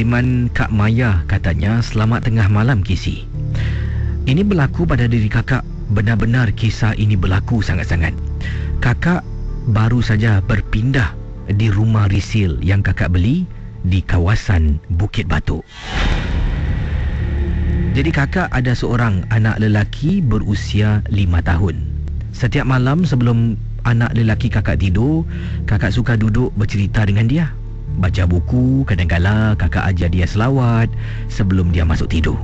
kiriman Kak Maya, katanya, "Selamat tengah malam, Kisi. Ini berlaku pada diri kakak. Benar-benar kisah ini berlaku sangat-sangat. Kakak baru saja berpindah di rumah resale yang kakak beli di kawasan Bukit Batok. Jadi kakak ada seorang anak lelaki berusia 5 tahun. Setiap malam sebelum anak lelaki kakak tidur, kakak suka duduk bercerita dengan dia. Baca buku, kadang-kala kakak ajar dia selawat sebelum dia masuk tidur.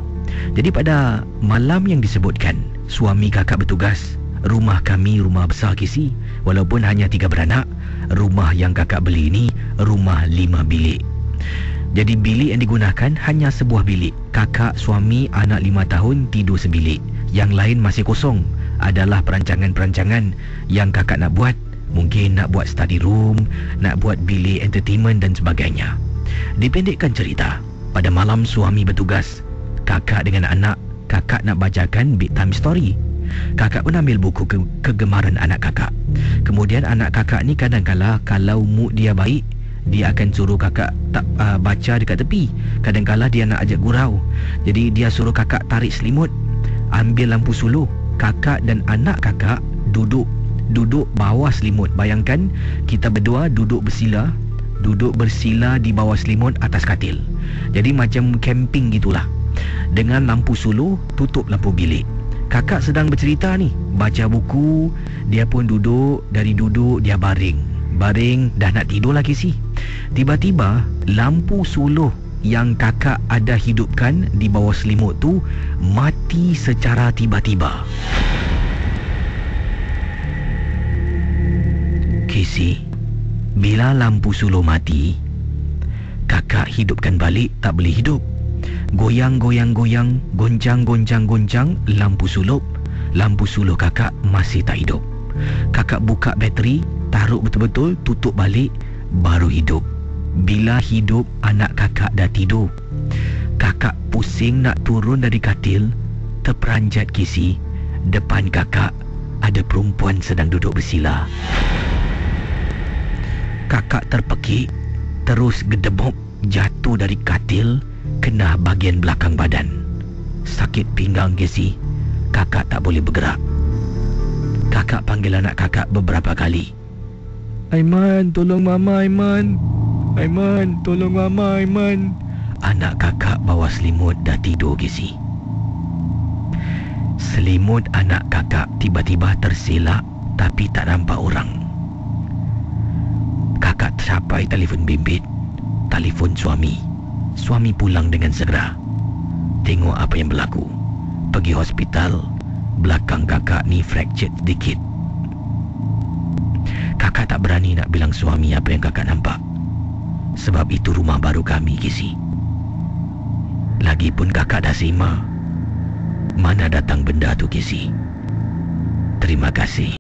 Jadi pada malam yang disebutkan, suami kakak bertugas. Rumah kami rumah besar, Kisi. Walaupun hanya 3 beranak, rumah yang kakak beli ni rumah 5 bilik. Jadi bilik yang digunakan hanya sebuah bilik. Kakak, suami, anak 5 tahun tidur sebilik. Yang lain masih kosong. Adalah perancangan-perancangan yang kakak nak buat. Mungkin nak buat study room, nak buat bilik entertainment dan sebagainya. Dipendekkan cerita, pada malam suami bertugas, kakak dengan anak, kakak nak bacakan bedtime story. Kakak pun ambil buku kegemaran anak kakak. Kemudian anak kakak ni kadang-kala kalau mood dia baik, dia akan suruh kakak baca dekat tepi. Kadang-kala dia nak ajak gurau. Jadi dia suruh kakak tarik selimut, ambil lampu suluh. Kakak dan anak kakak duduk bawah selimut. Bayangkan kita berdua duduk bersila di bawah selimut atas katil. Jadi macam camping gitulah. Dengan lampu suluh, tutup lampu bilik. Kakak sedang bercerita ni, baca buku. Dia pun duduk. Dari duduk dia baring, dah nak tidur lagi sih. Tiba-tiba lampu suluh yang kakak ada hidupkan di bawah selimut tu mati secara tiba-tiba. Kisi, bila lampu suluh mati, kakak hidupkan balik tak boleh hidup. Goyang, goncang lampu suluh. Lampu suluh kakak masih tak hidup. Kakak buka bateri, taruh betul-betul, tutup balik, baru hidup. Bila hidup, anak kakak dah tidur. Kakak pusing nak turun dari katil, terperanjat, Kisi. Depan kakak ada perempuan sedang duduk bersila. Kakak terpekik, terus gedebok, jatuh dari katil, kena bahagian belakang badan. Sakit pinggang, Kisi. Kakak tak boleh bergerak. Kakak panggil anak kakak beberapa kali. "Aiman, tolong mama, Aiman. Aiman, tolong mama, Aiman." Anak kakak bawah selimut dah tidur, Kisi. Selimut anak kakak tiba-tiba terselak, tapi tak nampak orang. Kakak tercapai telefon bimbit. Telefon suami. Suami pulang dengan segera. Tengok apa yang berlaku. Pergi hospital. Belakang kakak ni fractured sedikit. Kakak tak berani nak bilang suami apa yang kakak nampak. Sebab itu rumah baru kami, Kisi. Lagipun kakak dah sema. Mana datang benda tu, Kisi. Terima kasih.